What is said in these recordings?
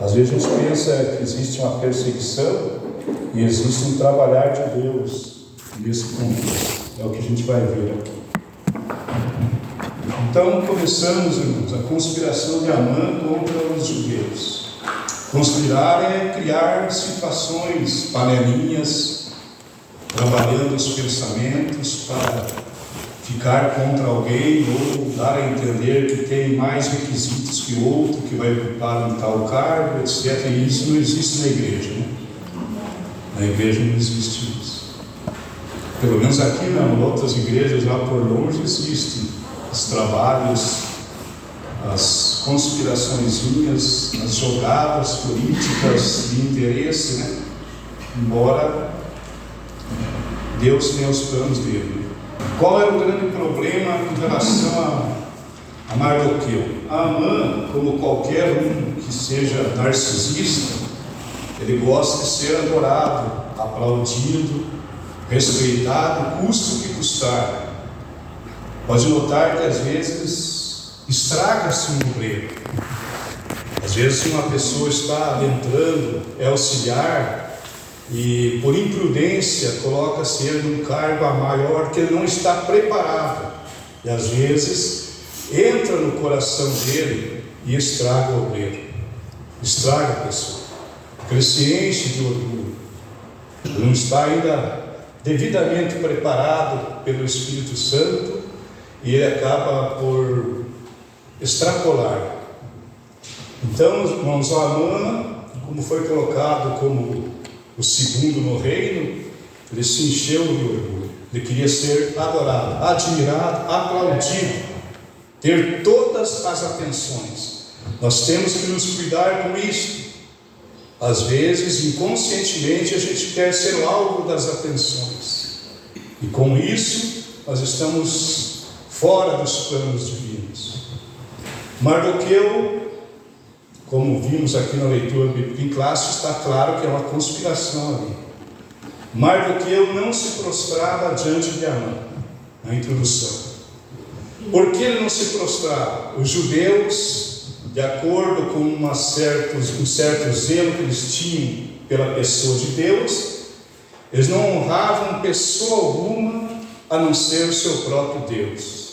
Às vezes a gente pensa que existe uma perseguição e existe um trabalhar de Deus nesse contexto. É o que a gente vai ver aqui. Então começamos, irmãos, a conspiração de Amã contra os judeus. Conspirar é criar situações, panelinhas, trabalhando os pensamentos para ficar contra alguém ou dar a entender que tem mais requisitos que o outro, que vai ocupar um tal cargo, etc. E isso não existe na igreja, né? Na igreja não existe isso. Pelo menos aqui não, em outras igrejas lá por longe existem os trabalhos, as conspiraçõezinhas, as jogadas políticas de interesse, né? Embora Deus tenha os planos dele. Qual era o grande problema em relação a Mardoqueu? Amã, como qualquer um que seja narcisista, ele gosta de ser adorado, aplaudido, respeitado, custe o que custar. Pode notar que às vezes estraga-se um obreiro. Às vezes uma pessoa está adentrando, é auxiliar, e por imprudência coloca-se ele num cargo a maior que ele não está preparado. E às vezes entra no coração dele e estraga o obreiro, estraga a pessoa, porque ele se enche de orgulho, ele não está ainda devidamente preparado pelo Espírito Santo e ele acaba por extrapolar. Então, irmãos, Amã, como foi colocado como o segundo no reino, ele se encheu de orgulho, ele queria ser adorado, admirado, aplaudido, ter todas as atenções. Nós temos que nos cuidar com isso. Às vezes, inconscientemente, a gente quer ser o alvo das atenções, e com isso nós estamos fora dos planos divinos. Mardoqueu, como vimos aqui na leitura bíblica em classe, está claro que é uma conspiração ali. Mardoqueu não se prostrava diante de Amã, na introdução. Por que ele não se prostrava? Os judeus, de acordo com um certo zelo que eles tinham pela pessoa de Deus, eles não honravam pessoa alguma a não ser o seu próprio Deus.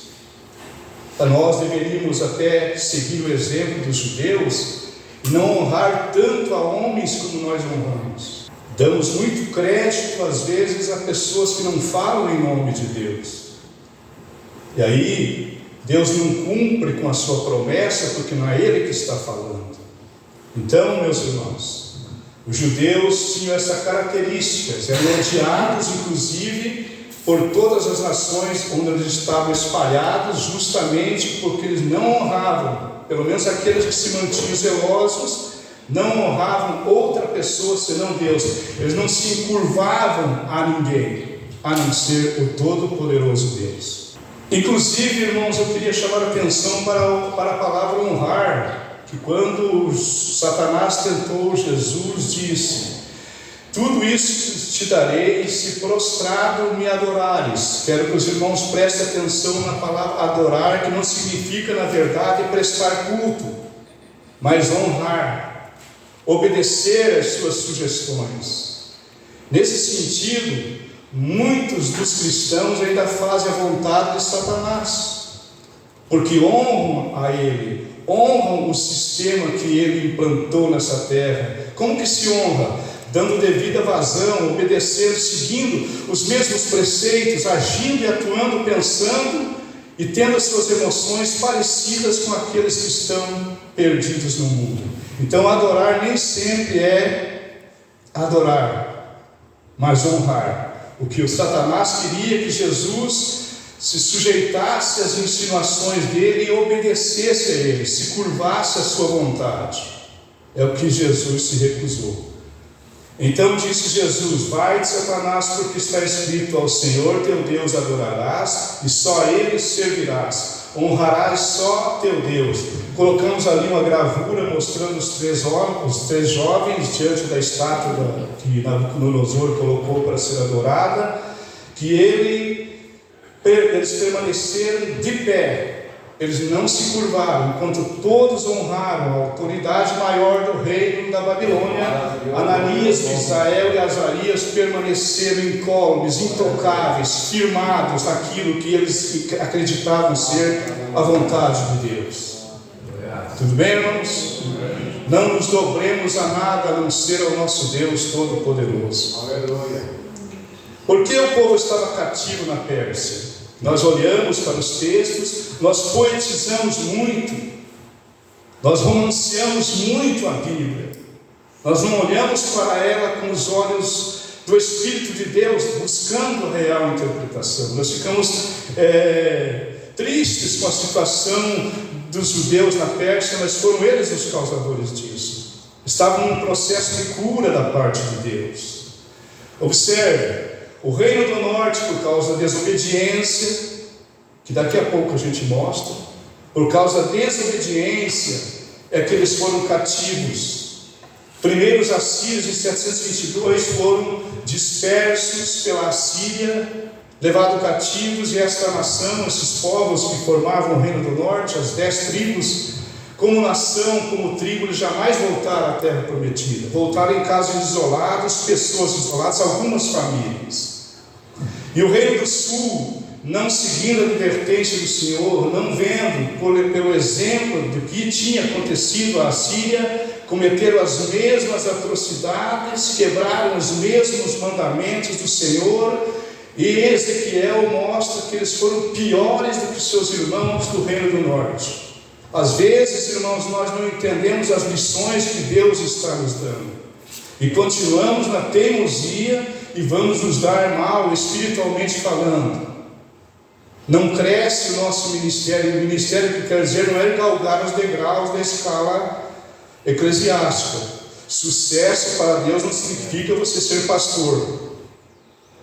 Nós deveríamos até seguir o exemplo dos judeus e não honrar tanto a homens como nós honramos. Damos muito crédito às vezes a pessoas que não falam em nome de Deus, e aí Deus não cumpre com a sua promessa porque não é Ele que está falando. Então, meus irmãos, os judeus tinham essa característica, eram odiados inclusive por todas as nações onde eles estavam espalhados, justamente porque eles não honravam, pelo menos aqueles que se mantinham zelosos, não honravam outra pessoa senão Deus. Eles não se encurvavam a ninguém, a não ser o Todo-Poderoso Deus. Inclusive, irmãos, eu queria chamar a atenção para a palavra honrar, que quando Satanás tentou Jesus, disse: tudo isso te darei se prostrado me adorares. Quero que os irmãos prestem atenção na palavra adorar, que não significa na verdade prestar culto, mas honrar, obedecer às suas sugestões. Nesse sentido, muitos dos cristãos ainda fazem a vontade de Satanás, porque honram a ele, honram o sistema que ele implantou nessa terra. Como que se honra? Dando devida vazão, obedecendo, seguindo os mesmos preceitos, agindo e atuando, pensando e tendo as suas emoções parecidas com aqueles que estão perdidos no mundo. Então adorar nem sempre é adorar, mas honrar. O que o Satanás queria que Jesus se sujeitasse às insinuações dele e obedecesse a ele, se curvasse à sua vontade. É o que Jesus se recusou. Então disse Jesus: vai-te, Satanás, porque está escrito: ao Senhor teu Deus adorarás e só a Ele servirás, honrarás só teu Deus. Colocamos ali uma gravura mostrando os três jovens diante da estátua que Nabucodonosor colocou para ser adorada, que eles permaneceram de pé, eles não se curvaram, enquanto todos honraram a autoridade maior do reino, na Babilônia, Ananias, Misael e Azarias permaneceram incólumes, intocáveis, firmados naquilo que eles acreditavam ser a vontade de Deus. Tudo bem, irmãos? Não nos dobremos a nada a não ser ao nosso Deus Todo-Poderoso. Por que o povo estava cativo na Pérsia? Nós olhamos para os textos, nós poetizamos muito, nós romanceamos muito a Bíblia, nós não olhamos para ela com os olhos do Espírito de Deus, buscando a real interpretação. Nós ficamos tristes com a situação dos judeus na Pérsia, mas foram eles os causadores disso. Estavam num processo de cura da parte de Deus. Observe, o reino do norte, por causa da desobediência, que daqui a pouco a gente mostra, por causa da desobediência, é que eles foram cativos. Primeiro os assírios em 722 foram dispersos pela Assíria, levados cativos, e esta nação, esses povos que formavam o reino do norte, as 10 tribos, como nação, como tribo, eles jamais voltaram à terra prometida. Voltaram em casas isolados, pessoas isoladas, algumas famílias. E o reino do sul, não seguindo a advertência do Senhor, não vendo pelo exemplo do que tinha acontecido à Síria, cometeram as mesmas atrocidades, quebraram os mesmos mandamentos do Senhor, e Ezequiel mostra que eles foram piores do que seus irmãos do reino do norte. Às vezes, irmãos, nós não entendemos as lições que Deus está nos dando, e continuamos na teimosia, e vamos nos dar mal espiritualmente falando. Não cresce o nosso ministério. O ministério, que quer dizer, não é galgar os degraus da escala eclesiástica. Sucesso para Deus não significa você ser pastor,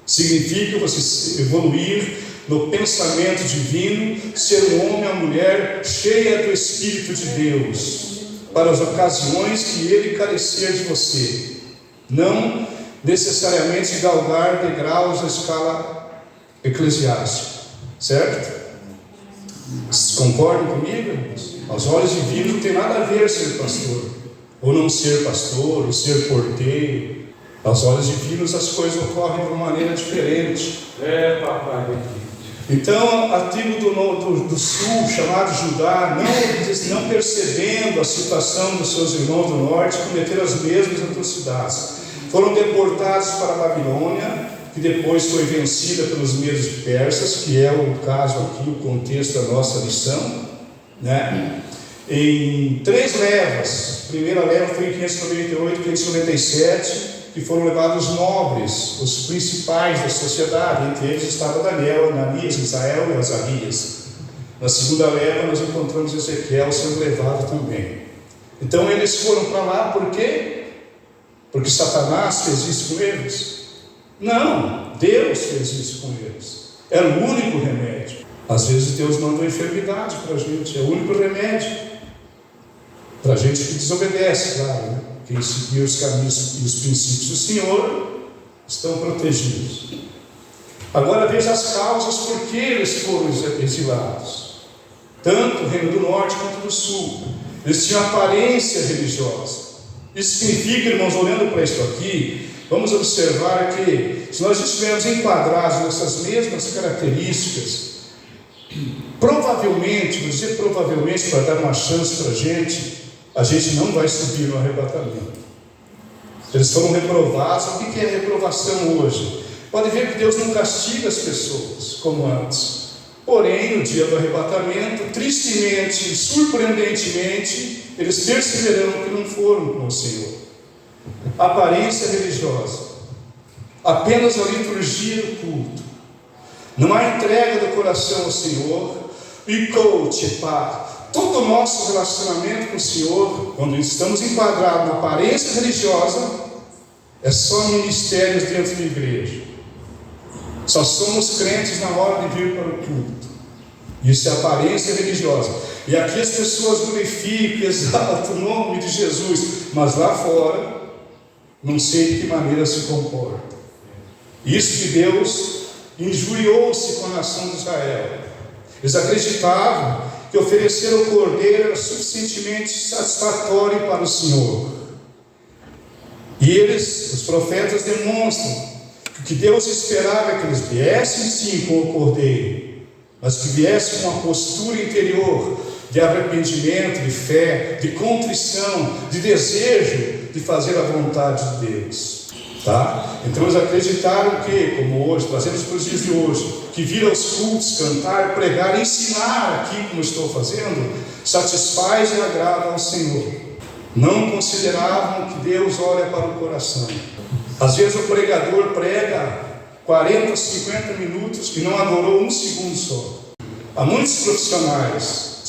significa você evoluir no pensamento divino, ser um homem ou mulher cheia do Espírito de Deus, para as ocasiões que Ele carecer de você. Não necessariamente galgar degraus da escala eclesiástica, certo? Concordam comigo? Aos olhos divinos não tem nada a ver ser pastor, ou não ser pastor, ou ser porteiro. Aos olhos divinos as coisas ocorrem de uma maneira diferente. Papai. Então a tribo do sul, chamada Judá, não percebendo a situação dos seus irmãos do norte, cometeram as mesmas atrocidades. Foram deportados para a Babilônia, que depois foi vencida pelos medos persas, que é o caso aqui, o contexto da nossa lição, né? Em 3 levas. A primeira leva foi em 598, 597, que foram levados os nobres, os principais da sociedade. Entre eles estava Daniel, Ananias, Misael e Azarias. Na segunda leva nós encontramos Ezequiel sendo levado também. Então eles foram para lá por quê? Porque Satanás fez isso com eles? Não, Deus fez isso com eles. Era o único remédio. Às vezes Deus manda uma enfermidade para a gente, é o único remédio para a gente que desobedece, claro, né? Quem seguir os caminhos e os princípios do Senhor estão protegidos. Agora veja as causas por que eles foram exilados, tanto o reino do norte quanto do sul. Eles tinham aparência religiosa. Isso significa, irmãos, olhando para isso aqui, vamos observar que se nós estivermos enquadrados nessas mesmas características, provavelmente, vou dizer provavelmente para dar uma chance para a gente não vai subir no arrebatamento. Eles foram reprovados. O que é reprovação hoje? Pode ver que Deus não castiga as pessoas como antes. Porém, no dia do arrebatamento, tristemente, surpreendentemente, eles perceberão que não foram com o Senhor. Aparência religiosa, apenas a liturgia do culto, não há entrega do coração ao Senhor. E todo o nosso relacionamento com o Senhor, quando estamos enquadrados na aparência religiosa, é só ministérios dentro da igreja. Só somos crentes na hora de vir para o culto. Isso é aparência religiosa. E aqui as pessoas glorificam, exaltam o nome de Jesus, mas lá fora não sei de que maneira se comporta. Isso que Deus injuriou-se com a nação de Israel. Eles acreditavam que oferecer o cordeiro era suficientemente satisfatório para o Senhor. E os profetas demonstram que o que Deus esperava é que eles viessem sim com o cordeiro, mas que viessem com uma postura interior de arrependimento, de fé, de contrição, de desejo de fazer a vontade de Deus. Tá? Então eles acreditaram que, como hoje, trazemos para os dias de hoje, que vir aos cultos, cantar, pregar, ensinar aqui como estou fazendo, satisfaz e agrada ao Senhor. Não consideravam que Deus olha para o coração. Às vezes o pregador prega 40, 50 minutos e não adorou um segundo só. Há muitos profissionais,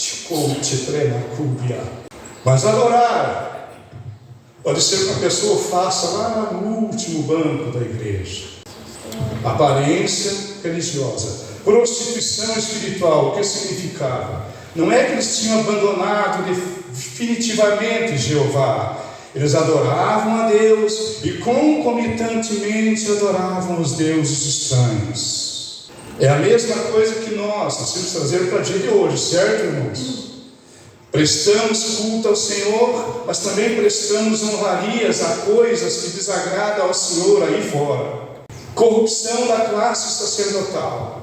mas adorar pode ser que a pessoa faça lá no último banco da igreja. Aparência religiosa, prostituição espiritual. O que significava? Não é que eles tinham abandonado definitivamente Jeová. Eles adoravam a Deus e concomitantemente adoravam os deuses estranhos. É a mesma coisa que nós temos que trazer para o dia de hoje, certo, irmãos? Prestamos culto ao Senhor, mas também prestamos honrarias a coisas que desagradam ao Senhor aí fora. Corrupção da classe sacerdotal.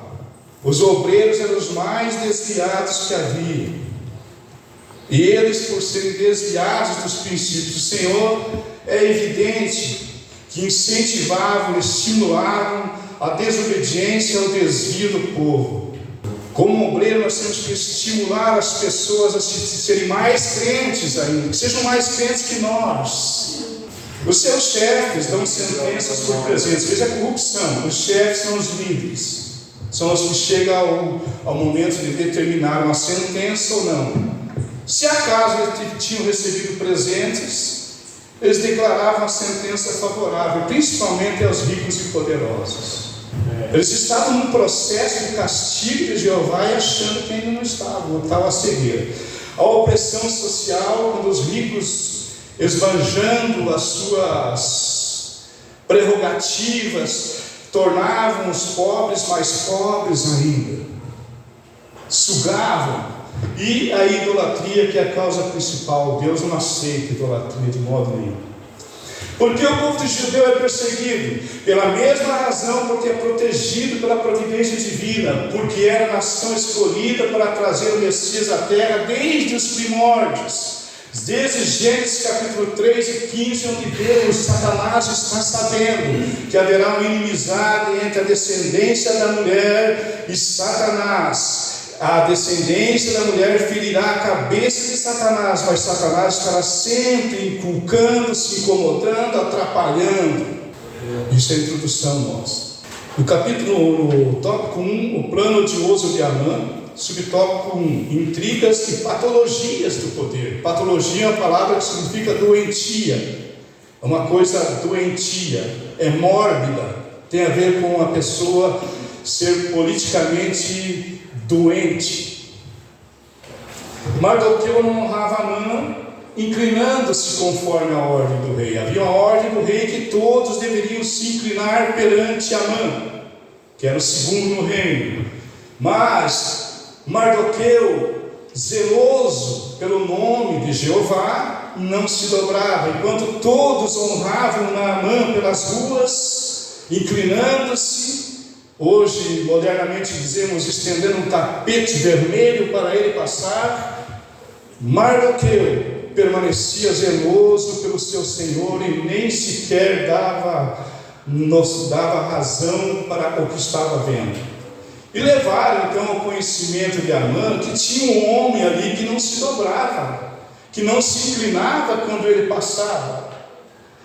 Os obreiros eram os mais desviados que havia. E eles, por serem desviados dos princípios do Senhor, é evidente que incentivavam, estimulavam a desobediência e o desvio do povo. Como obreiro, nós temos que estimular as pessoas a serem mais crentes ainda, que sejam mais crentes que nós. Os seus chefes dão sentenças por presentes. Veja a corrupção. Os chefes são os líderes, são os que chegam ao momento de determinar uma sentença ou não. Se acaso eles tinham recebido presentes, eles declaravam a sentença favorável, principalmente aos ricos e poderosos. Eles estavam num processo de castigo de Jeová e achando que ainda não estavam a seguir. A opressão social, quando os ricos, esbanjando as suas prerrogativas, tornavam os pobres mais pobres ainda, sugavam. E a idolatria, que é a causa principal. Deus não aceita idolatria de modo nenhum. Porque o povo de judeu é perseguido? Pela mesma razão, porque é protegido pela providência divina, porque era a nação escolhida para trazer o Messias à terra desde os primórdios. Desde Gênesis capítulo 3 e 15, onde Deus, Satanás, está sabendo que haverá uma inimizade entre a descendência da mulher e Satanás. A descendência da mulher ferirá a cabeça de Satanás, mas Satanás estará sempre inculcando, se incomodando, atrapalhando. Isso é a introdução nossa. No tópico 1, o plano odioso de Amã. Subtópico 1, intrigas e patologias do poder. Patologia é uma palavra que significa doentia. É uma coisa doentia, é mórbida, tem a ver com a pessoa ser politicamente doente. Mardoqueu não honrava Amã, inclinando-se conforme a ordem do rei. Havia uma ordem do rei que todos deveriam se inclinar perante Amã, que era o segundo no reino. Mas Mardoqueu, zeloso pelo nome de Jeová, não se dobrava. Enquanto todos honravam Naamã pelas ruas, inclinando-se, hoje modernamente dizemos, estendendo um tapete vermelho para ele passar, Mardoqueu permanecia zeloso pelo seu Senhor e nem sequer dava razão para o que estava vendo. E levaram então ao conhecimento de Amã que tinha um homem ali que não se dobrava, que não se inclinava quando ele passava.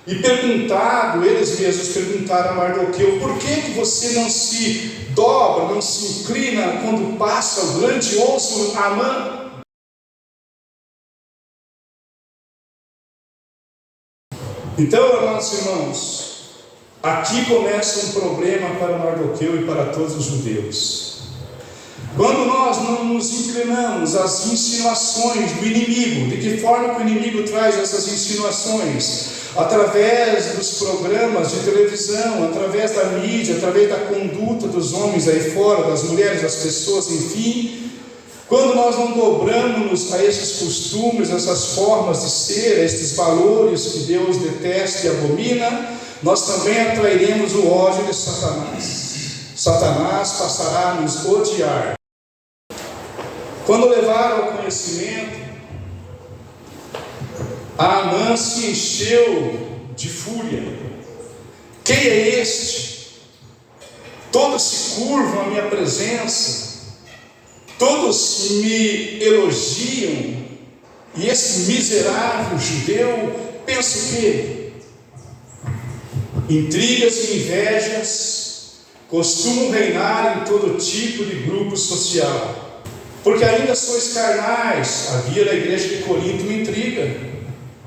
E eles mesmos perguntaram a Mardoqueu: por que você não se dobra, não se inclina quando passa o grandioso Amã? Então, amados irmãos, aqui começa um problema para Mardoqueu e para todos os judeus. Quando nós não nos inclinamos às insinuações do inimigo, de que forma que o inimigo traz essas insinuações? Através dos programas de televisão, através da mídia, através da conduta dos homens aí fora, das mulheres, das pessoas, enfim. Quando nós não dobramos a esses costumes, essas formas de ser, a estes valores que Deus detesta e abomina, nós também atrairemos o ódio de Satanás. Satanás passará a nos odiar. Quando levaram ao conhecimento, Amã se encheu de fúria. Quem é este? Todos se curvam à minha presença, todos me elogiam, e esse miserável judeu pensa o quê? Intrigas e invejas costumam reinar em todo tipo de grupo social, porque ainda sois carnais. Havia na igreja de Corinto uma intriga,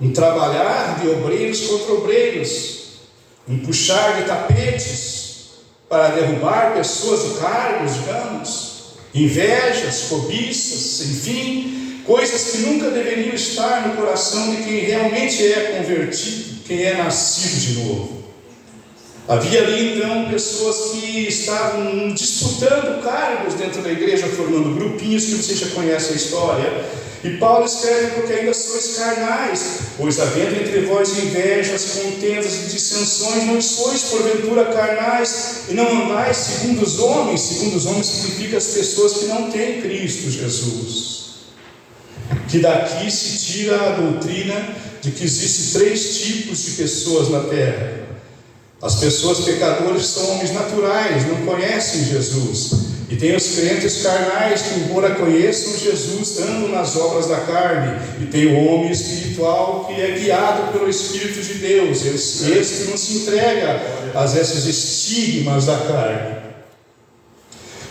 um trabalhar de obreiros contra obreiros, um puxar de tapetes para derrubar pessoas de cargos, digamos, invejas, cobiças, enfim, coisas que nunca deveriam estar no coração de quem realmente é convertido, quem é nascido de novo. Havia ali então pessoas que estavam disputando cargos dentro da igreja, formando grupinhos que vocês já conhecem a história. E Paulo escreve: porque ainda sois carnais, pois havendo entre vós invejas, contendas e dissensões, não sois porventura carnais, e não andais segundo os homens. Segundo os homens significa as pessoas que não têm Cristo Jesus. Que daqui se tira a doutrina de que existem 3 tipos de pessoas na terra. As pessoas pecadoras são homens naturais, não conhecem Jesus. E tem os crentes carnais que, embora conheçam Jesus, andam nas obras da carne. E tem o homem espiritual que é guiado pelo Espírito de Deus, esse que não se entrega a esses estigmas da carne.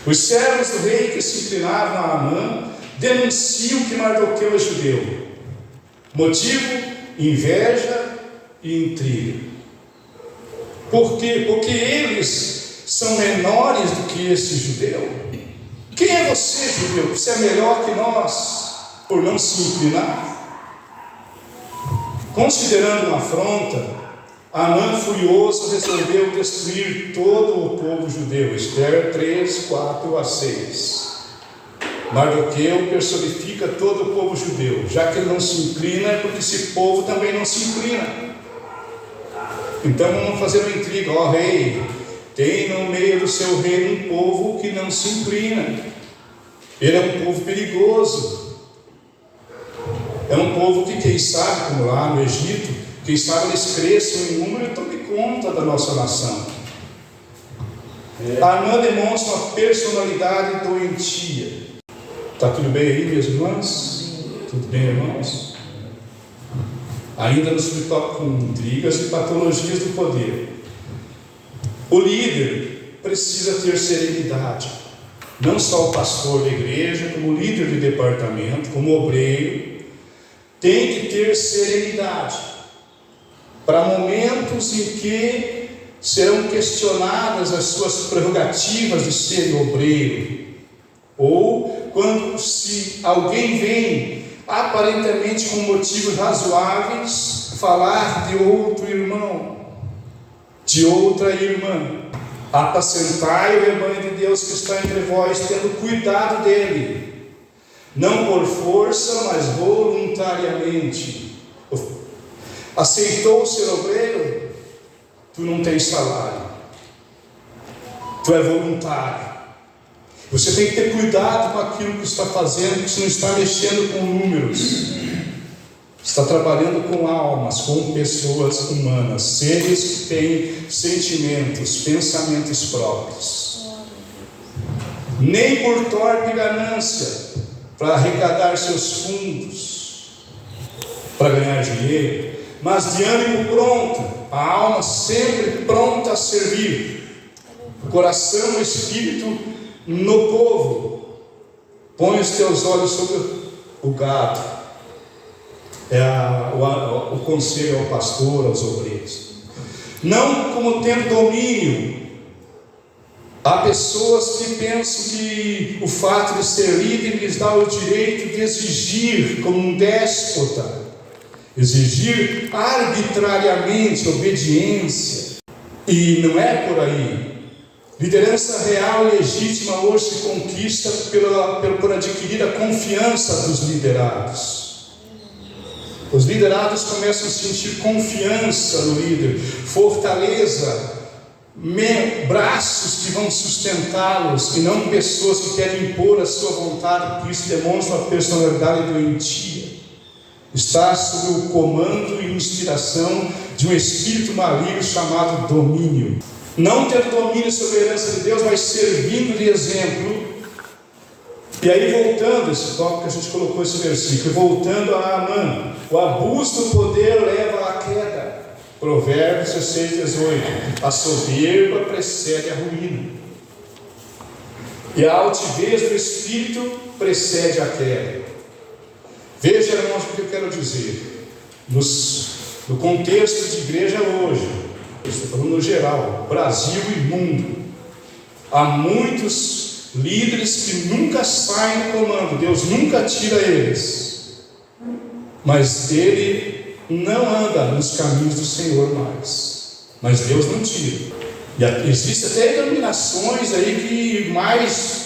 Os servos do rei que se inclinavam a Amã denunciam que Mardoqueu é judeu. Motivo: inveja e intriga. Por quê? Porque eles são menores do que esse judeu. Quem é você, judeu? Você é melhor que nós por não se inclinar? Considerando uma afronta, Amã, furioso, resolveu destruir todo o povo judeu. Esther 3, 4 a 6. Mardoqueu personifica todo o povo judeu. Já que ele não se inclina, é porque esse povo também não se inclina. Então vamos fazer uma intriga. Ó rei, tem no meio do seu reino um povo que não se inclina. Ele é um povo perigoso. É um povo que, quem sabe, como lá no Egito, quem sabe eles cresçam em número e tomem conta da nossa nação. Amã demonstra uma personalidade doentia. Está tudo bem aí, minhas irmãs? Tudo bem, irmãos? Ainda nos toca com intrigas e patologias do poder. O líder precisa ter serenidade. Não só o pastor da igreja, como o líder de departamento, como obreiro, tem que ter serenidade para momentos em que serão questionadas as suas prerrogativas de ser obreiro, ou quando se alguém vem aparentemente com motivos razoáveis falar de outro irmão, de outra irmã. Apacentai o rebanho de Deus que está entre vós, tendo cuidado dele, não por força, mas voluntariamente. Aceitou ser obreiro? Tu não tens salário, tu é voluntário. Você tem que ter cuidado com aquilo que está fazendo, porque você não está mexendo com números, está trabalhando com almas, com pessoas humanas, seres que têm sentimentos, pensamentos próprios. Nem por torpe ganância, para arrecadar seus fundos, para ganhar dinheiro, mas de ânimo pronto, a alma sempre pronta a servir, o coração, o espírito no povo. Põe os teus olhos sobre o gado. O conselho ao pastor, aos obreiros. Não como tendo domínio. Há pessoas que pensam que o fato de ser líder lhes dá o direito de exigir, como um déspota, exigir arbitrariamente obediência. E não é por aí. Liderança real e legítima hoje se conquista por adquirir a confiança dos liderados. Os liderados começam a sentir confiança no líder, fortaleza, braços que vão sustentá-los, e não pessoas que querem impor a sua vontade, porque isso demonstra uma personalidade doentia. Está sob o comando e inspiração de um espírito maligno chamado domínio. Não ter domínio sobre a herança de Deus, mas servindo de exemplo. E aí, voltando, esse tópico que a gente colocou esse versículo, voltando a Amã, o abuso do poder leva à queda. Provérbios 16:18. A soberba precede a ruína, e a altivez do espírito precede a queda. Veja, irmãos, o que eu quero dizer. No contexto de igreja hoje, eu estou falando no geral, Brasil e mundo, há muitos líderes que nunca saem do comando. Deus nunca tira eles, mas ele não anda nos caminhos do Senhor mais. Mas Deus não tira. E existem até denominações aí que mais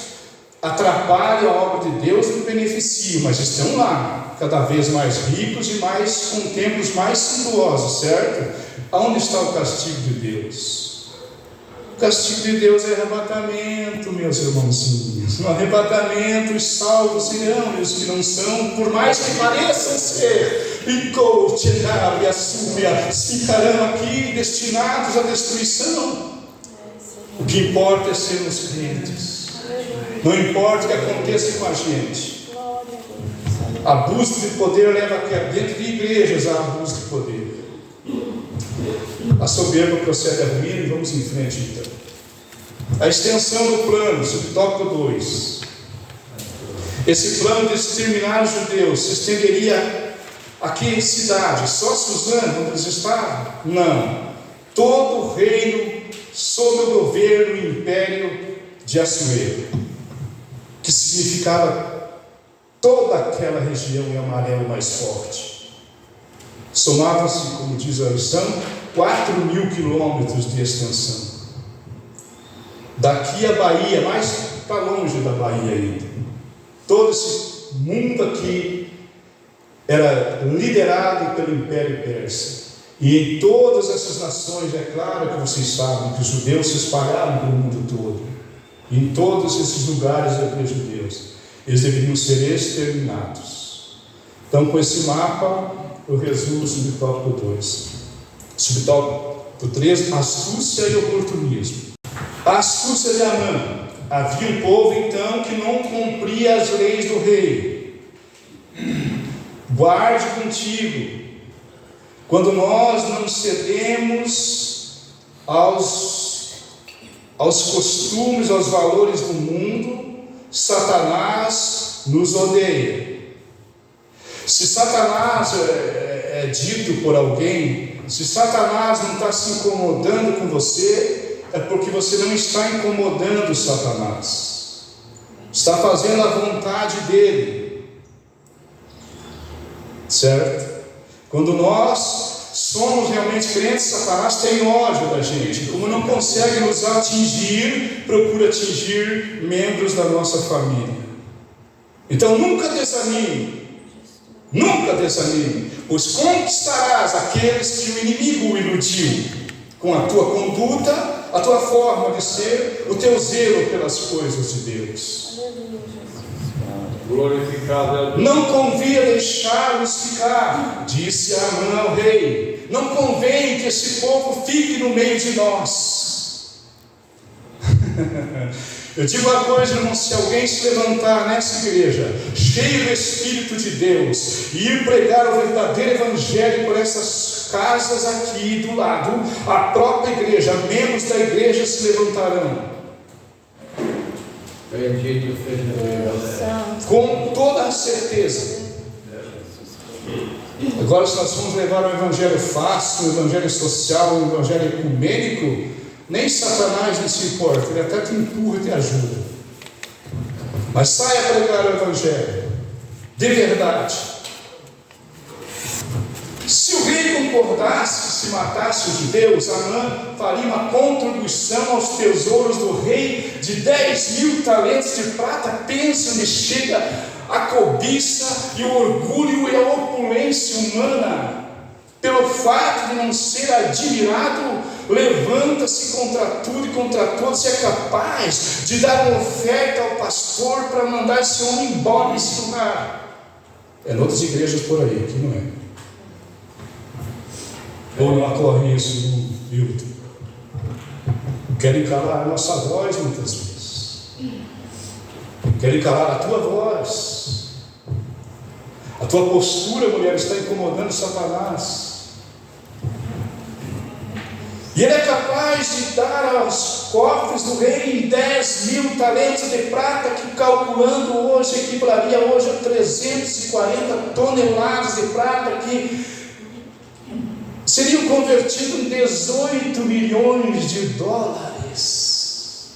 atrapalham a obra de Deus do que beneficiam, mas estão lá, cada vez mais ricos e mais com templos mais suntuosos, certo? Aonde está o castigo de Deus? O castigo de Deus é arrebatamento, meus irmãozinhos. No arrebatamento, os salvos serão, e os que não são, por mais que pareçam ser, e a ficarão aqui destinados à destruição. O que importa é sermos crentes. Não importa o que aconteça com a gente. Abuso de poder leva a dentro de igrejas a abuso de poder. A soberba procede a ruína, e vamos em frente então. A extensão do plano, subtópico 2. Esse plano de exterminar os judeus se estenderia a que cidade? Só Suzano, onde eles estavam? Não. Todo o reino sob o governo e império de Assuero, que significava toda aquela região em amarelo mais forte. Somavam-se, como diz a lição, 4.000 quilômetros de extensão. Daqui a Bahia, mais para longe da Bahia ainda. Todo esse mundo aqui era liderado pelo Império Persa. E em todas essas nações, é claro que vocês sabem que os judeus se espalharam pelo mundo todo. Em todos esses lugares da Igreja de Deus, eles deveriam ser exterminados. Então, com esse mapa, eu resumo o subtópico 2. Subtópico 3, astúcia e oportunismo. A astúcia de Amã. Havia um povo, então, que não cumpria as leis do rei. Guarde contigo. Quando nós não cedemos aos costumes, aos valores do mundo, Satanás nos odeia. Se Satanás é dito por alguém, se Satanás não está se incomodando com você, é porque você não está incomodando Satanás. Está fazendo a vontade dele. Certo? Quando nós somos realmente crentes, Satanás tem ódio da gente. Como não consegue nos atingir, procura atingir membros da nossa família. Então nunca desanime. Nunca desanime, pois conquistarás aqueles que o inimigo iludiu, com a tua conduta, a tua forma de ser, o teu zelo pelas coisas de Deus. Glorificado é o Deus. Não convém deixá-los ficar, disse Amã ao rei. Não convém que esse povo fique no meio de nós. Eu digo uma coisa, irmão, se alguém se levantar nessa igreja, cheio do Espírito de Deus, e ir pregar o verdadeiro Evangelho por essas casas aqui do lado, a própria igreja, membros da igreja se levantarão. Bendito seja Deus. Com toda a certeza. Agora, se nós vamos levar o Evangelho fácil, o Evangelho social, o Evangelho ecumênico, nem Satanás não se importa, ele até te empurra e te ajuda. Mas saia a pregar o Evangelho de verdade. Se o rei concordasse que se matasse os judeus, Amã faria uma contribuição aos tesouros do rei de 10.000 talentos de prata. Pensa onde chega a cobiça e o orgulho e a opulência humana. Pelo fato de não ser admirado, levanta-se contra tudo e contra todos, e é capaz de dar uma oferta ao pastor para mandar esse homem embora desse lugar. É em outras igrejas por aí, aqui não é. Ou não ocorre isso no Hilton? Querem calar a nossa voz muitas vezes. Querem calar a tua voz. A tua postura, mulher, está incomodando Satanás. E ele é capaz de dar aos cofres do rei 10.000 talentos de prata, que calculando hoje, equivalaria hoje a 340 toneladas de prata, que seriam convertidos em 18 milhões de dólares.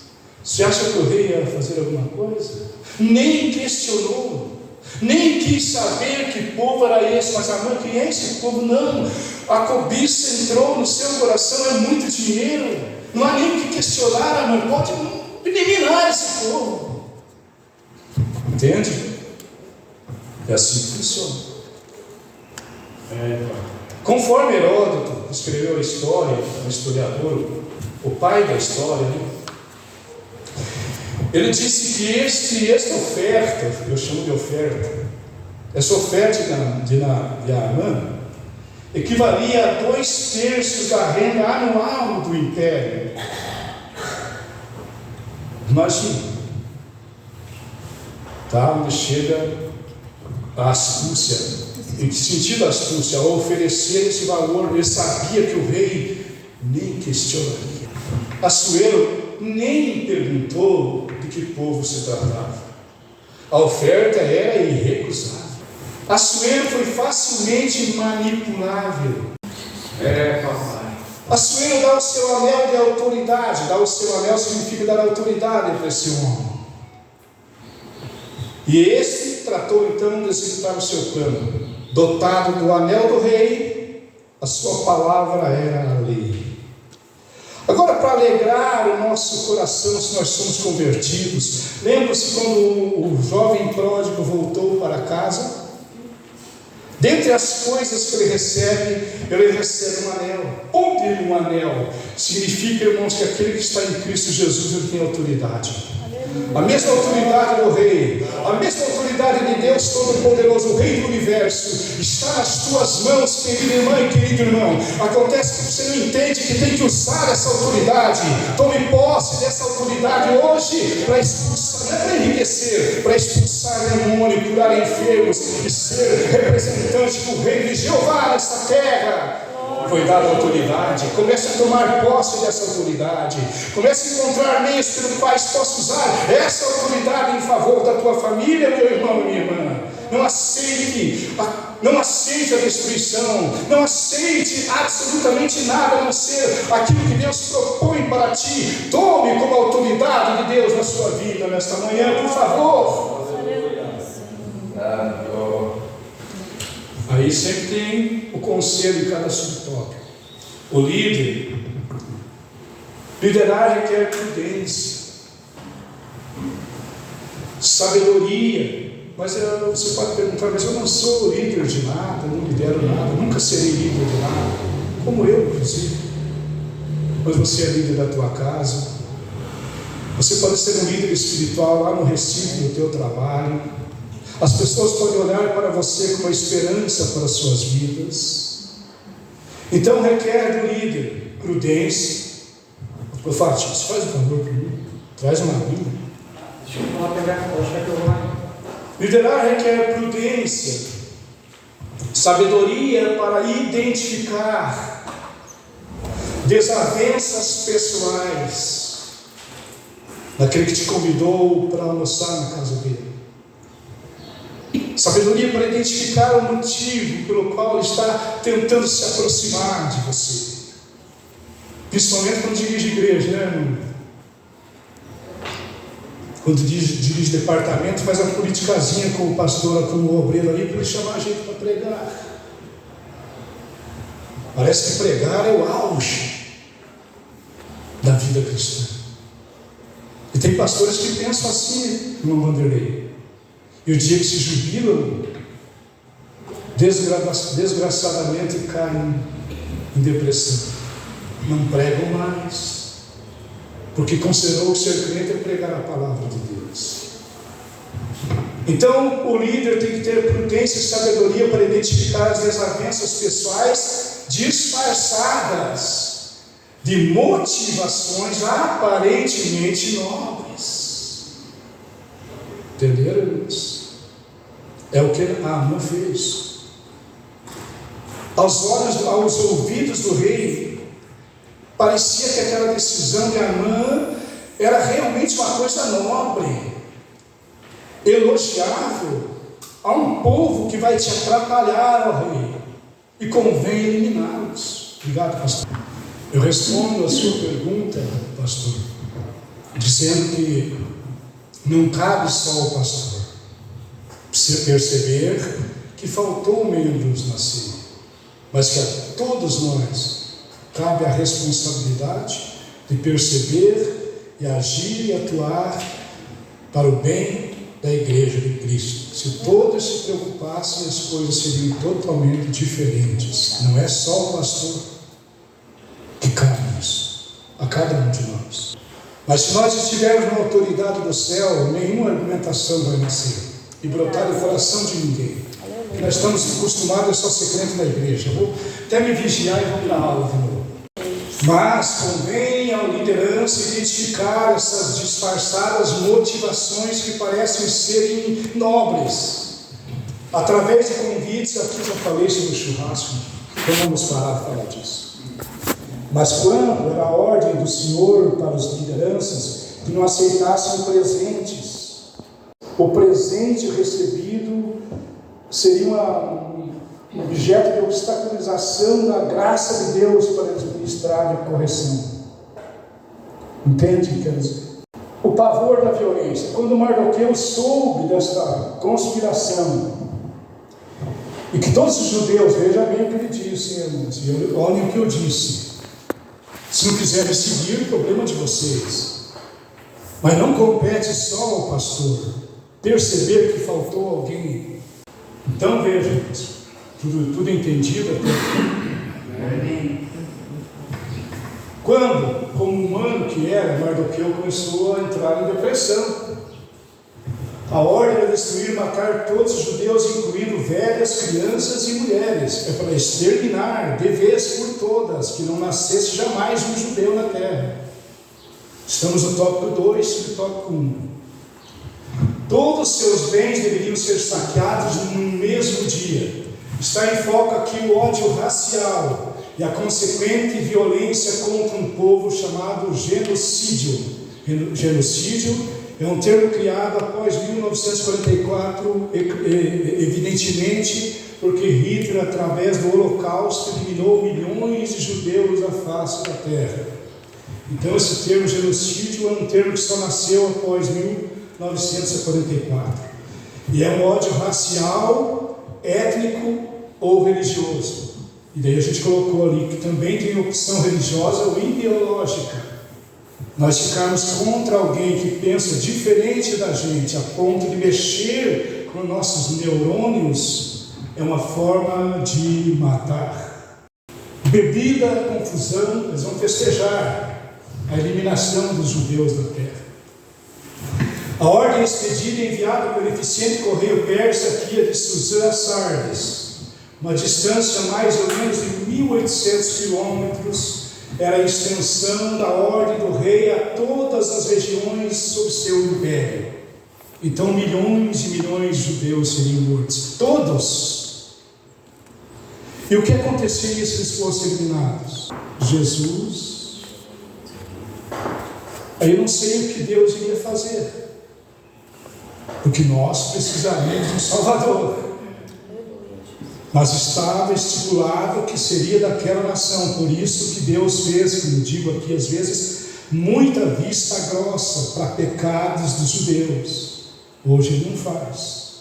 Você acha que o rei ia fazer alguma coisa? Nem questionou. Nem quis saber que povo era esse. Mas Amã, quem é esse povo? Não. A cobiça entrou no seu coração. É muito dinheiro. Não há nem o que questionar. Amã, pode eliminar esse povo. Entende? É assim que funciona. Conforme Heródoto escreveu a história, o historiador, o pai da história, ele disse que esta oferta, eu chamo de oferta, essa oferta de Amã equivalia a 2/3 da renda anual do império. Imagina, tá? Onde chega a astúcia. Em que sentido a astúcia? Ao oferecer esse valor, ele sabia que o rei nem questionaria. Assuero nem perguntou de que povo se tratava. A oferta era irrecusável. Assuero foi facilmente manipulável. Assuero dá o seu anel de autoridade. Dar o seu anel significa dar autoridade para esse homem. E este tratou então de executar o seu plano. Dotado do anel do rei, a sua palavra era a lei. Agora, para alegrar o nosso coração, se nós somos convertidos, lembra-se quando o jovem pródigo voltou para casa? Dentre as coisas que ele recebe um anel. Onde um anel? Significa, irmãos, que aquele que está em Cristo Jesus, ele tem autoridade. A mesma autoridade do rei, a mesma autoridade de Deus Todo-Poderoso, o Rei do Universo, está nas tuas mãos, querida irmã e querido irmão. Acontece que você não entende que tem que usar essa autoridade. Tome posse dessa autoridade hoje para expulsar, não é para enriquecer, para expulsar demônio, curar enfermos e ser representante do Rei de Jeová nesta terra. Foi dada autoridade. Comece a tomar posse dessa autoridade. Comece a encontrar meios pelos quais possa usar essa autoridade em favor da tua família, meu irmão e minha irmã. Não aceite a destruição. Não aceite absolutamente nada a não ser aquilo que Deus propõe para ti. Tome como autoridade de Deus na sua vida nesta manhã, por favor. Aí sempre tem o conselho em cada subtópico. O líder. Liderar requer prudência, sabedoria. Mas você pode perguntar, mas eu não sou líder de nada, eu não lidero nada, nunca serei líder de nada. Como eu, inclusive. Mas você é líder da tua casa. Você pode ser um líder espiritual lá no Recife, no teu trabalho. As pessoas podem olhar para você com uma esperança para as suas vidas. Então requer do líder prudência. Eu falo, faz um favor para mim, traz uma aguinha. Deixa eu lá pegar a coxa que eu vou lá. Liderar requer prudência, sabedoria para identificar desavenças pessoais daquele que te convidou para almoçar na casa dele. Sabedoria para identificar o motivo pelo qual ele está tentando se aproximar de você. Principalmente quando dirige igreja, né, irmão? Quando dirige departamento, faz a politicazinha com o pastor, com o obreiro ali, para ele chamar a gente para pregar. Parece que pregar é o auge da vida cristã. E tem pastores que pensam assim, irmão Vanderlei. E o dia que se jubilam, desgraçadamente caem em depressão. Não pregam mais, porque considerou que ser crente é pregar a palavra de Deus. Então, o líder tem que ter prudência e sabedoria para identificar as desavenças pessoais disfarçadas de motivações aparentemente nobres. Entenderam, irmãos? É o que Amã fez. Aos ouvidos do rei, parecia que aquela decisão de Amã era realmente uma coisa nobre, elogiável a um povo que vai te atrapalhar, ó rei, e convém eliminá-los. Obrigado, pastor. Eu respondo a sua pergunta, pastor, dizendo que não cabe só ao pastor perceber que faltou membros na ceia, mas que a todos nós cabe a responsabilidade de perceber e agir e atuar para o bem da igreja de Cristo. Se todos se preocupassem, as coisas seriam totalmente diferentes. Não é só o pastor que cabe isso, a cada um de nós. Mas se nós estivermos na autoridade do céu, nenhuma argumentação vai nascer e brotar do coração de ninguém. Nós estamos acostumados a só ser crente na igreja. Eu vou até me vigiar e vou para a aula de novo. Mas convém à liderança identificar essas disfarçadas motivações que parecem serem nobres, através de convites. Aqui já falei sobre o churrasco, então vamos parar de falar disso. Mas quando era a ordem do Senhor para as lideranças que não aceitassem presentes, o presente recebido seria um objeto de obstaculização da graça de Deus para administrar a correção. Entende o que quer dizer? O pavor da violência. Quando Mardoqueu soube desta conspiração, e que todos os judeus, veja bem o que ele disse, irmãos, olhem o que eu disse. Se não quiserem seguir, o problema é de vocês. Mas não compete só ao pastor perceber que faltou alguém. Então veja, tudo entendido até aqui. Quando, como humano que era, Mardoqueu começou a entrar em depressão. A ordem era destruir e matar todos os judeus, incluindo velhas, crianças e mulheres. É para exterminar de vez por todas, que não nascesse jamais um judeu na terra. Estamos no tópico 2 e no tópico 1. Todos os seus bens deveriam ser saqueados no mesmo dia. Está em foco aqui o ódio racial e a consequente violência contra um povo chamado genocídio. Genocídio é um termo criado após 1944, evidentemente porque Hitler, através do Holocausto, eliminou milhões de judeus da face da terra. Então esse termo genocídio é um termo que só nasceu após 1944. E é um ódio racial, étnico ou religioso. E daí a gente colocou ali que também tem opção religiosa ou ideológica. Nós ficarmos contra alguém que pensa diferente da gente, a ponto de mexer com nossos neurônios, é uma forma de matar. Bebida, confusão, eles vão festejar a eliminação dos judeus da terra. A ordem expedida e enviada pelo eficiente correio persa aqui de Suzã a Sardes, uma distância mais ou menos de 1.800 quilômetros, era a extensão da ordem do rei a todas as regiões sob seu império. Então milhões e milhões de judeus seriam mortos, todos. E o que aconteceria se eles fossem eliminados? Jesus. Aí eu não sei o que Deus iria fazer, porque nós precisaríamos de um Salvador. Mas estava estipulado que seria daquela nação. Por isso que Deus fez, como digo aqui às vezes, muita vista grossa para pecados dos judeus. Hoje Ele não faz.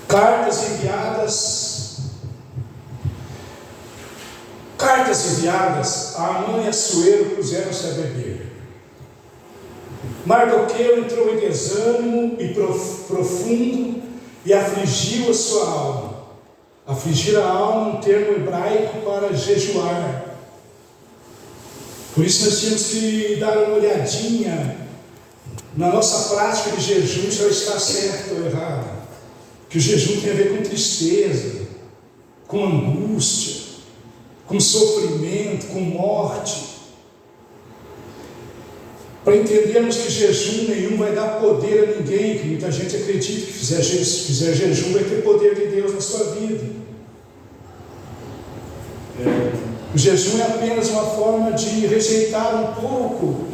Cartas enviadas cartas enviadas, Amã e Assuero puseram-se a beber. Mardoqueu entrou em desânimo e profundo e afligiu a sua alma. Afligir a alma é um termo hebraico para jejuar. Por isso nós tínhamos que dar uma olhadinha na nossa prática de jejum, se ela está certa ou errada. Que o jejum tem a ver com tristeza, com angústia, com sofrimento, com morte. Para entendermos que jejum nenhum vai dar poder a ninguém, que muita gente acredita que fizer jejum vai ter poder de Deus na sua vida. O jejum é apenas uma forma de rejeitar um pouco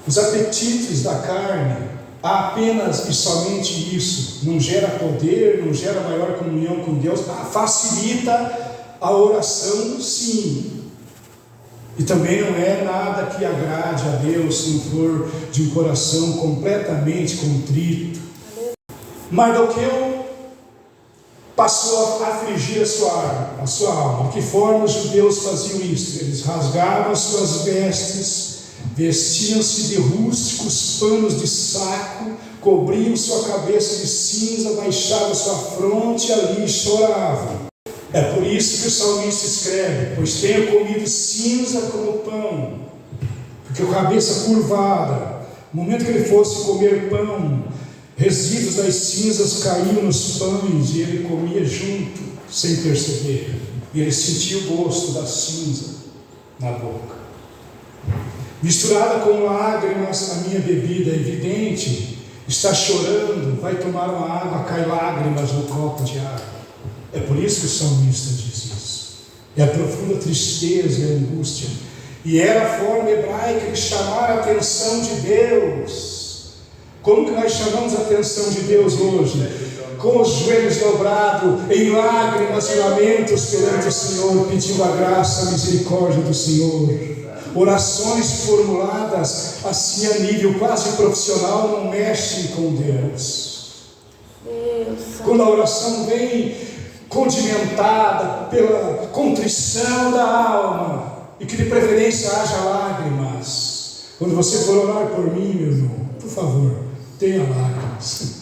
os apetites da carne. Há apenas e somente isso. Não gera poder, não gera maior comunhão com Deus. Facilita a oração, sim. E também não é nada que agrade a Deus se não for de um coração completamente contrito. Mardoqueu passou a afligir a sua alma. De que forma os judeus faziam isso? Eles rasgavam as suas vestes, vestiam-se de rústicos panos de saco, cobriam sua cabeça de cinza, baixavam sua fronte e ali choravam. É por isso que o salmista escreve: pois tenho comido cinza como pão, porque a cabeça curvada, no momento que ele fosse comer pão, resíduos das cinzas caíam nos pães e ele comia junto, sem perceber, e ele sentia o gosto da cinza na boca. Misturada com lágrimas a minha bebida, é evidente, está chorando, vai tomar uma água, cai lágrimas no copo de água. É por isso que o salmista diz isso. É a profunda tristeza e a angústia. E era a forma hebraica de chamar a atenção de Deus. Como que nós chamamos a atenção de Deus hoje? Com os joelhos dobrados, em lágrimas e lamentos perante o Senhor, pedindo a graça, a misericórdia do Senhor. Orações formuladas assim a nível quase profissional não mexem com Deus. Quando a oração vem condimentada pela contrição da alma, e que de preferência haja lágrimas. Quando você for orar por mim, meu irmão, por favor, tenha lágrimas.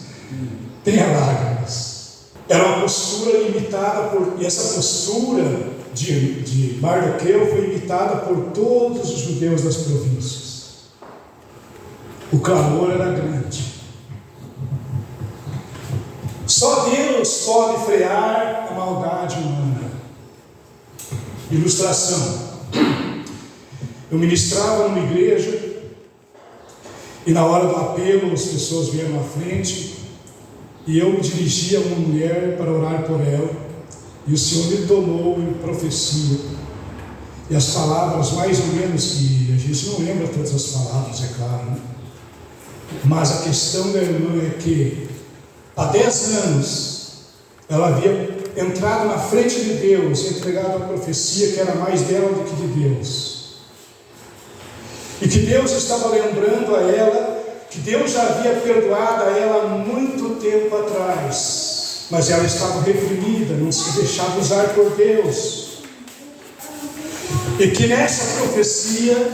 Tenha lágrimas. Era uma postura imitada e essa postura de Mardoqueu foi imitada por todos os judeus das províncias. O clamor era grande. Só Deus pode frear a maldade humana. Ilustração: eu ministrava numa igreja e na hora do apelo as pessoas vieram à frente e eu me dirigi a uma mulher para orar por ela, e o Senhor me tomou em profecia, e as palavras mais ou menos, que a gente não lembra todas as palavras, é claro, né? Mas a questão da irmã é que há 10 anos ela havia entrado na frente de Deus e entregado a profecia que era mais dela do que de Deus, e que Deus estava lembrando a ela que Deus já havia perdoado a ela há muito tempo atrás, mas ela estava reprimida, não se deixava usar por Deus, e que nessa profecia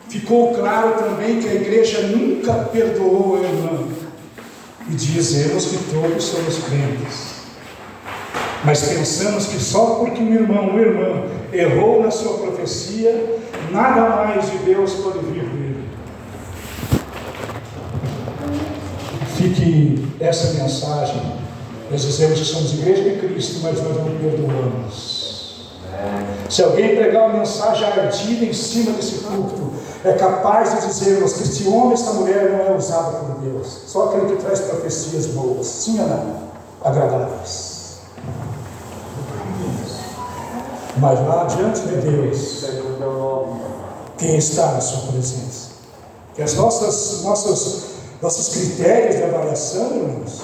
ficou claro também que a igreja nunca perdoou a irmã. E dizemos que todos somos crentes, mas pensamos que só porque um irmão ou irmã errou na sua profecia, nada mais de Deus pode vir dele. Fique essa mensagem. Nós dizemos que somos igreja de Cristo, mas nós não perdoamos. Se alguém pregar uma mensagem ardida em cima desse púlpito, é capaz de dizermos que este homem, esta mulher não é usado por Deus, só aquele que traz profecias boas, sim ou não? Agradáveis. Mas lá diante de Deus, quem está na sua presença? Que as nossos critérios de avaliação, irmãos,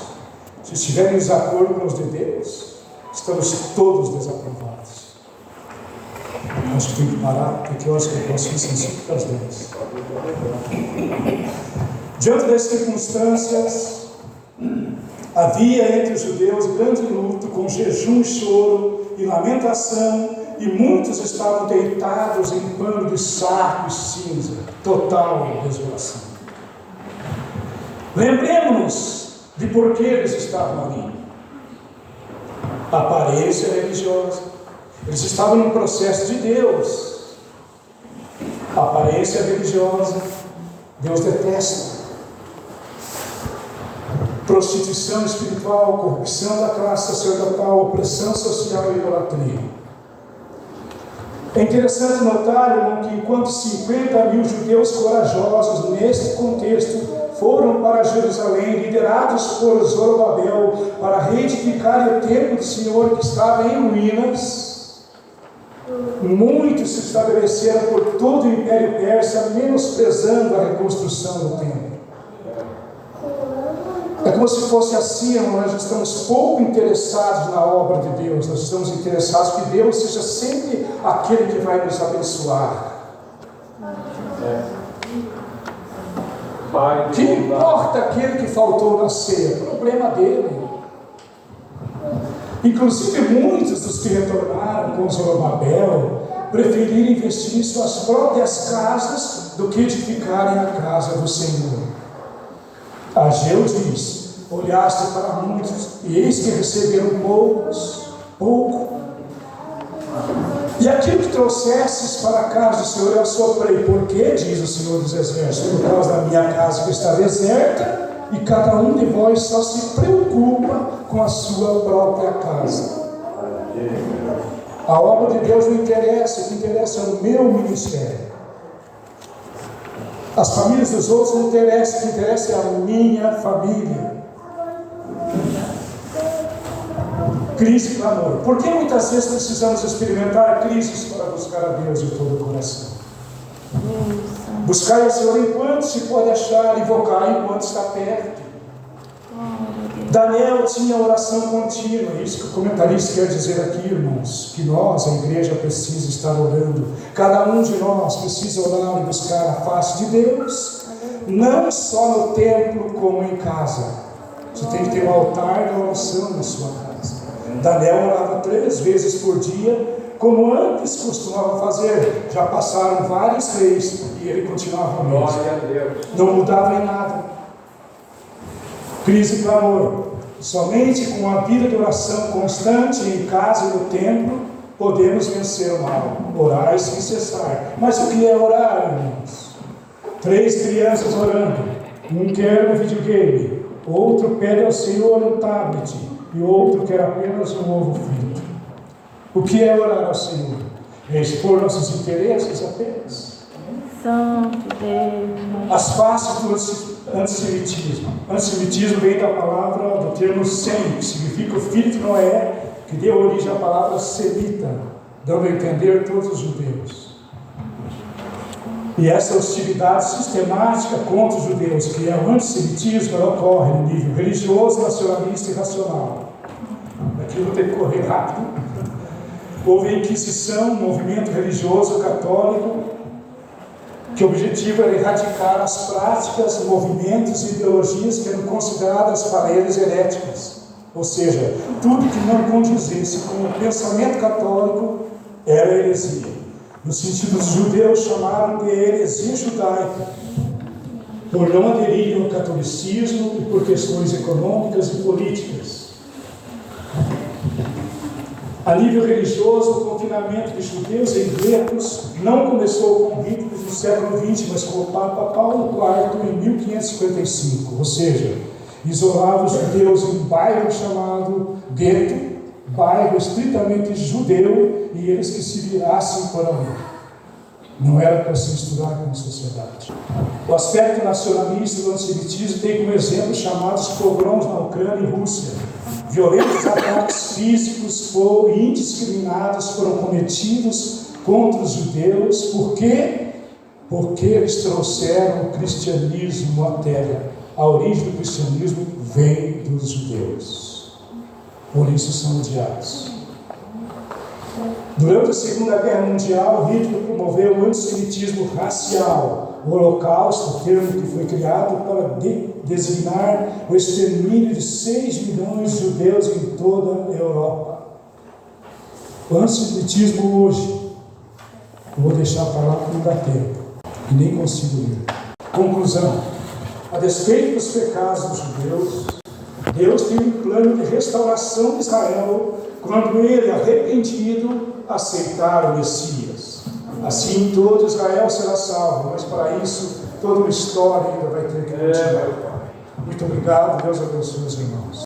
se estiverem em desacordo com os de Deus, estamos todos desaprovados. Acho que tem que parar, porque eu acho que eu posso ir sem 5 para as 10. Diante das circunstâncias, havia entre os judeus grande luto, com jejum e choro, e lamentação, e muitos estavam deitados em pano de saco e cinza, total desolação. Lembremos-nos de por que eles estavam ali. Aparência religiosa. Eles estavam num processo de Deus. Aparência religiosa. Deus detesta. Prostituição espiritual, corrupção da classe sacerdotal, opressão social e idolatria. É interessante notar, irmão, que enquanto 50 mil judeus corajosos neste contexto foram para Jerusalém, liderados por Zorobabel, para reedificar o templo do Senhor que estava em ruínas, muitos se estabeleceram por todo o Império Persa, menosprezando a reconstrução do templo. É como se fosse assim, irmão, nós estamos pouco interessados na obra de Deus, nós estamos interessados que Deus seja sempre aquele que vai nos abençoar. Que importa aquele que faltou na ceia? Problema dele. Inclusive muitos dos que retornaram com Zorobabel preferiram investir em suas próprias casas do que edificarem a casa do Senhor. Ageu diz: olhaste para muitos e eis que receberam pouco. E aquilo que trouxestes para a casa do Senhor eu assoprei. Por quê? Diz o Senhor dos Exércitos: por causa da minha casa que está deserta, e cada um de vós só se preocupa com a sua própria casa. A obra de Deus não interessa, o que interessa é o meu ministério. As famílias dos outros não interessam, o que interessa é a minha família. Crise e clamor. Por que muitas vezes precisamos experimentar crises para buscar a Deus de todo o coração? Buscar o Senhor enquanto se pode achar, invocar enquanto está perto. Daniel tinha oração contínua. Isso que o comentarista quer dizer aqui, irmãos, que nós, a igreja, precisa estar orando. Cada um de nós precisa orar e buscar a face de Deus, não só no templo como em casa. Você tem que ter um altar de oração na sua casa. Daniel orava 3 vezes por dia, como antes costumava fazer. Já passaram vários reis e ele continuava mesmo. Não mudava em nada. Crise e clamor. Somente com a vida de oração constante em casa e no templo podemos vencer o mal. Orar sem cessar. Mas o que é orar, irmãos? 3 crianças orando. Um quer um videogame, outro pede ao Senhor um tablet e outro quer apenas um ovo frito. O que é orar ao Senhor? É expor nossos interesses apenas. Santo Deus. As faces do antissemitismo. Antissemitismo vem da palavra, do termo sem, que significa o filho de Noé, que deu origem à palavra semita, dando a entender todos os judeus. E essa hostilidade sistemática contra os judeus, que é o antissemitismo, ela ocorre no nível religioso, nacionalista e racional. Aqui eu vou ter que correr rápido. Houve a Inquisição, um movimento religioso católico, que o objetivo era erradicar as práticas, movimentos e ideologias que eram consideradas para eles heréticas. Ou seja, tudo que não condizesse com o pensamento católico era heresia. No sentido dos judeus, chamaram de heresia judaica, por não aderirem ao catolicismo e por questões econômicas e políticas. A nível religioso, o confinamento de judeus em guetos não começou com Hitler no século XX, mas com o Papa Paulo IV em 1555, ou seja, isolava os judeus em um bairro chamado gueto, bairro estritamente judeu, e eles que se virassem para ali. Não era para se misturar com a sociedade. O aspecto nacionalista do antissemitismo tem como exemplo chamados pogroms na Ucrânia e Rússia. Violentos ataques físicos e indiscriminados foram cometidos contra os judeus. Por quê? Porque eles trouxeram o cristianismo à terra. A origem do cristianismo vem dos judeus. Por isso são odiados. Durante a Segunda Guerra Mundial, Hitler promoveu o antissemitismo racial. O Holocausto, o termo que foi criado para designar o extermínio de 6 milhões de judeus em toda a Europa. O antissemitismo hoje, eu vou deixar para lá porque não dá tempo, e nem consigo ler. Conclusão: a despeito dos pecados dos judeus, Deus tem um plano de restauração de Israel quando ele, arrependido, aceitar o Messias. Assim todo Israel será salvo, mas para isso toda uma história ainda vai ter que continuar. Muito obrigado, Deus abençoe os irmãos.